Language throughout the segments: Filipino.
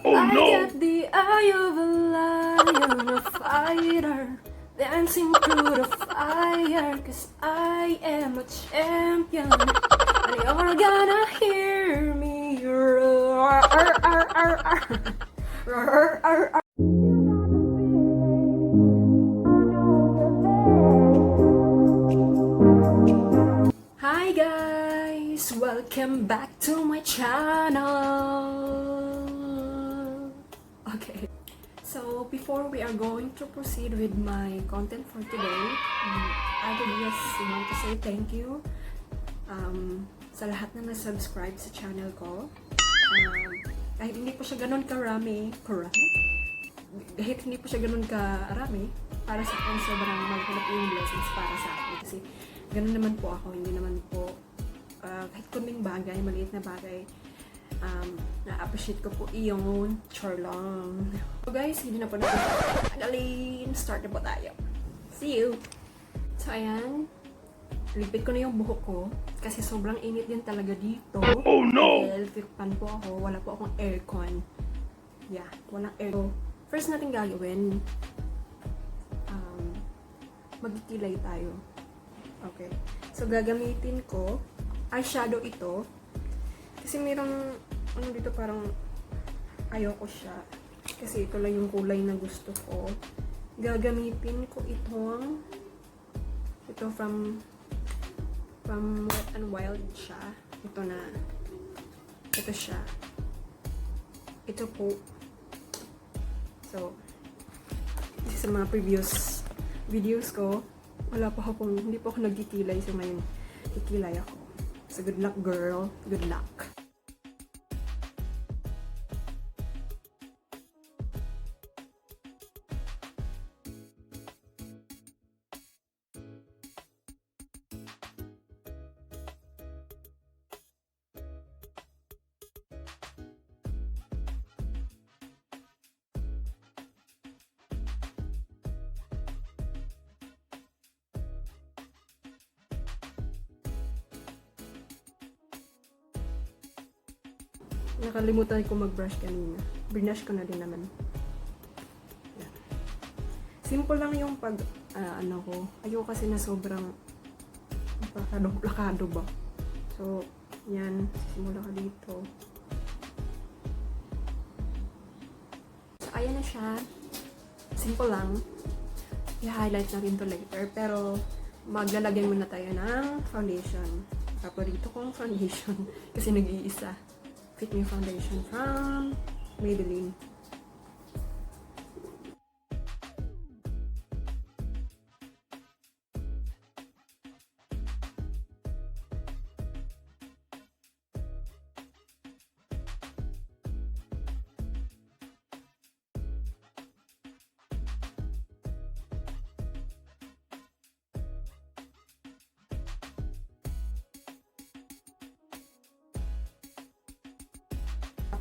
Oh I no! got the eye of a lion, a fighter, dancing through the fire, 'cause I am a champion, and you're gonna hear me roar, roar, roar, roar, roar, roar. Hi guys! Welcome back to my channel! Okay, so before we are going to proceed with my content for today, I would just want to say thank you sa lahat na nag-subscribe sa channel ko. Kahit hindi po siya ganun karami, kahit hindi po siya ganun karami, para sa akin sobrang maghanap yung blessings para sa akin kasi ganun naman po ako, hindi naman po kahit kunting bagay, maliit na bagay, na-appreciate ko po iyon. Char lang. So guys, hindi na po natin tagalin. Start na po tayo. See you! So ayan, ligpit ko na yung buhok ko kasi sobrang init din talaga dito. Oh no! Electric fan po ako, wala po akong aircon. Yeah, walang aircon. First natin gagawin, magkikilay tayo. Okay. So, gagamitin ko eyeshadow ito. Kasi mayroong, dito parang ayoko siya. Kasi ito lang yung kulay na gusto ko. Gagamitin ko ito from Wet n Wild siya. Ito na. Ito siya. Ito po. So, sa mga previous videos ko, hindi po ako nagkikilay. So, ngayon, kikilay ako. So, good luck, girl. Good luck. Nakalimutan ko mag-brush kanina. Brush ko na din naman. Yan. Simple lang yung pag, ko. Ayoko kasi na sobrang lakado ba. So, yan. Simula ka dito. So, ayan na siya. Simple lang. I-highlight natin to later. Pero, maglalagay muna tayo ng foundation. Paborito kong foundation. Kasi nag-iisa. Fit Me Foundation from Maybelline.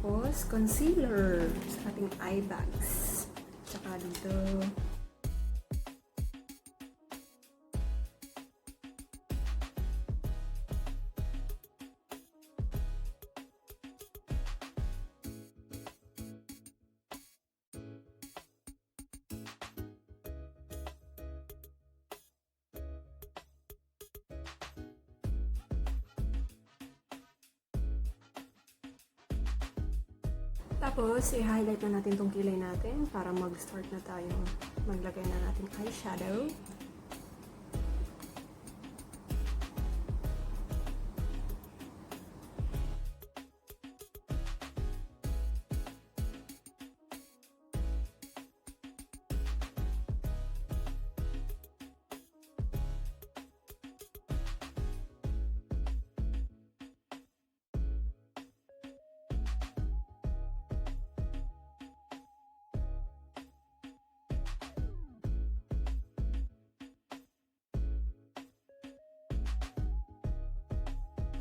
Tapos, concealer sa ating eye bags. Tsaka dito. Tapos, i-highlight na natin tong kilay natin para mag-start na tayo. Maglagay na natin eyeshadow.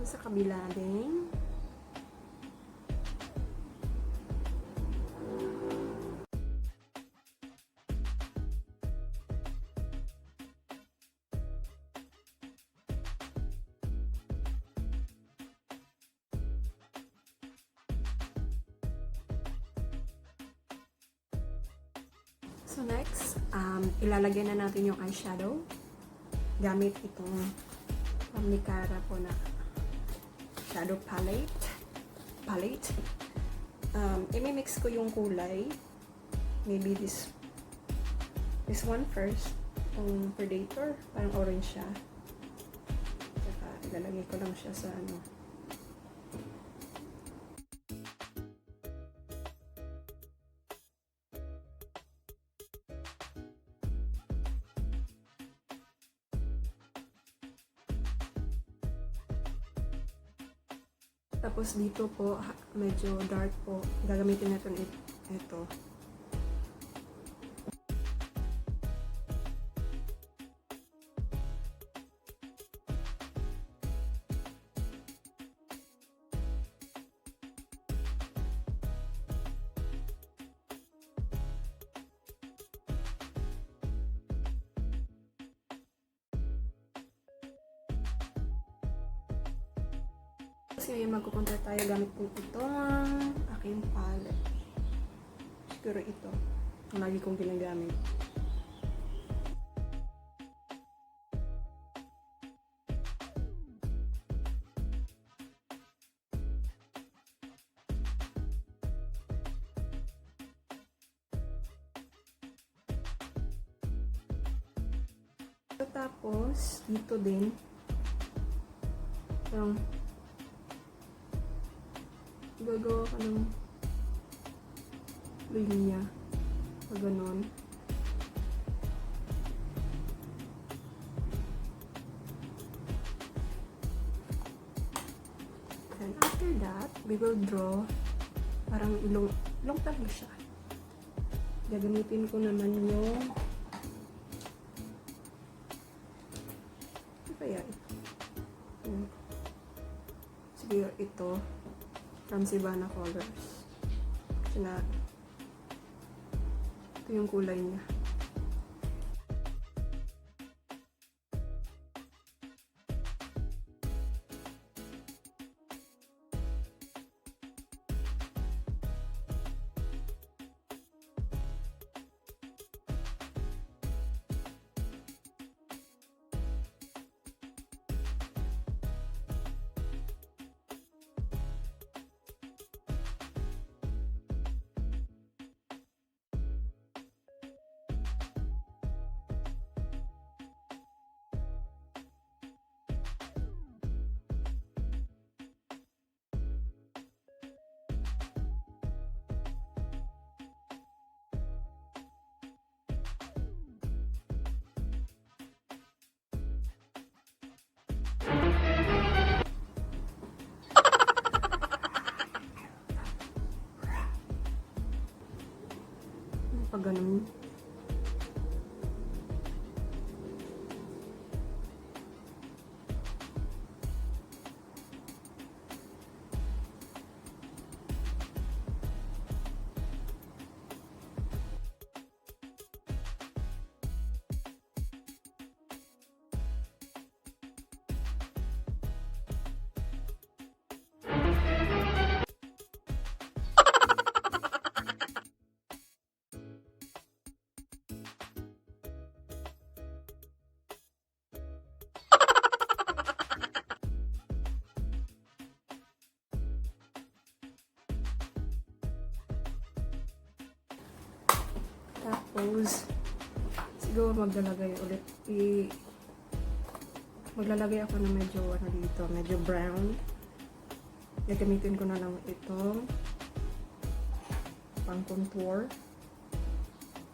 Sa kabila din. So next, ilalagay na natin yung eyeshadow gamit itong Nicara po na shadow palette. I-mix ko yung kulay. Maybe this one first. Itong Predator. Parang orange siya. Saka ilalagay ko lang siya sa ano. Tapos dito po, medyo dark po. Gagamitin natin ito. Kasi ngayon magkukontra tayo gamit po itong aking palette. Siguro ito. Ang lagi kong ginagamit. Tapos, dito din. Parang gagawa ka ng linya o ganon. And after that, we will draw parang ilong talaga siya. Gagamitin ko naman yung ano kaya ito? Siguro ito from Sivana Colors. Kasi na ito yung kulay niya. Pag ganun. Tapos, siguro maglalagay ulit. Maglalagay ako ng medyo ano dito, medyo brown. Gagamitin ko na lang itong pang contour.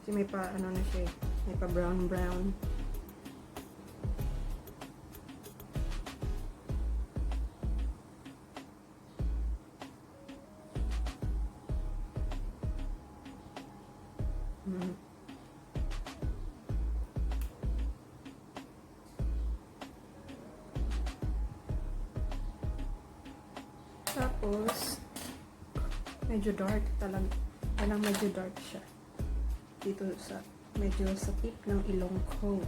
Kasi may pa ano na siya, may pa brown. Tapos, medyo dark talaga. Parang medyo dark siya. Dito sa, medyo sa tip ng ilong ko.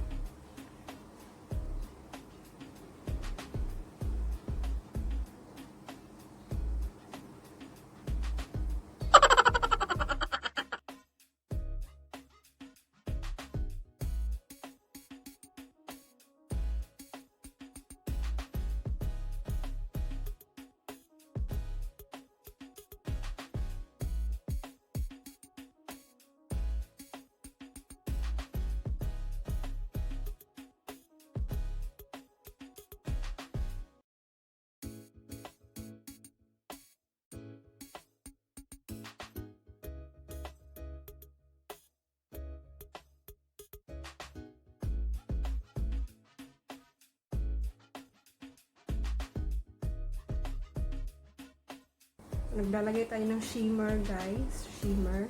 naglalagay tayo ng shimmer, guys. Shimmer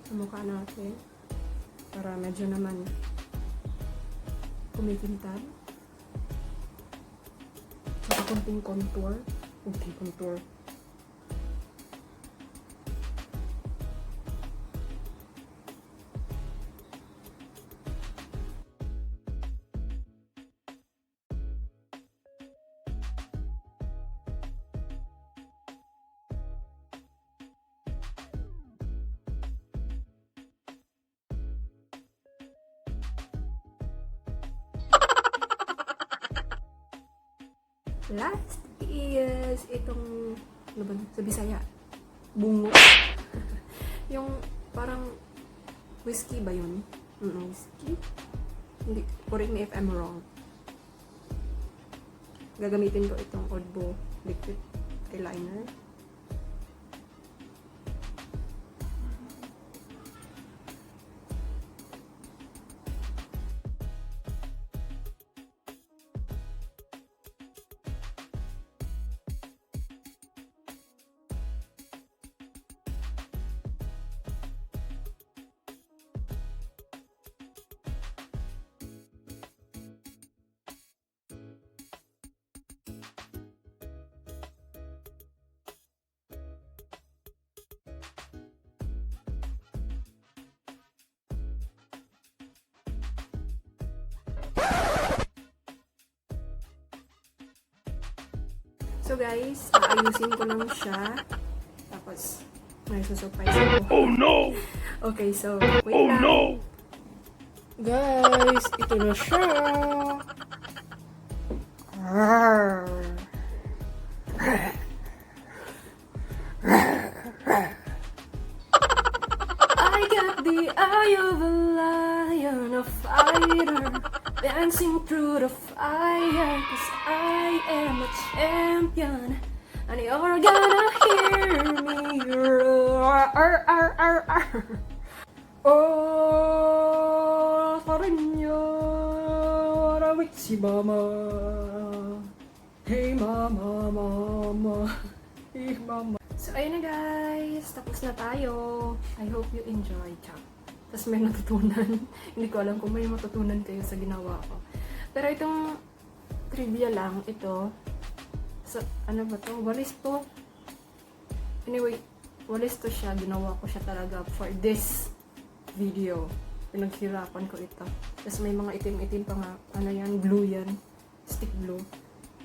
sa mukha natin. Para medyo naman kumikintab. Saka kunting contour. Kunting contour. Last is itong, ano ba, sa Bisaya, bungo. Yung parang whiskey ba yun? Whiskey? Hindi, correct me if I'm wrong. Gagamitin ko itong Odbo liquid eyeliner. So guys, aayusin ko lang siya. Tapos, may susurprise ako. Oh no! Okay, so, wait Oh lang. no! Guys, ito na siya. I got the eye of a lion, a fighter, dancing through the fire, 'cause I am a champion, and you're gonna hear me roar. Oh, Señora, si mama. Hey mama, mama. Hey mama. So, ayun na guys. Tapos na tayo. I hope you enjoy. Chak. Tapos may natutunan. Hindi ko alam kung may matutunan kayo sa ginawa ko. Pero itong trivia lang, ito. So, ano ba to? Walis to. Anyway, walis to siya. Ginawa ko siya talaga for this video. Pinaghirapan ko ito. Tapos may mga itim-itim pa nga. Ano yan? Glue yan. Stick glue.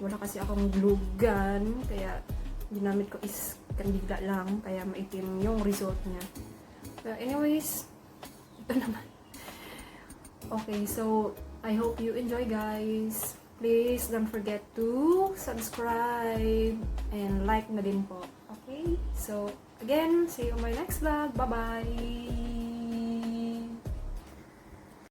Wala kasi akong glue gun. Kaya, ginamit ko is kandila lang. Kaya maitim yung result niya. But anyways, ito naman. Okay, so, I hope you enjoy guys. Please don't forget to subscribe and like na din po. Okay? So, again, see you on my next vlog. Bye-bye!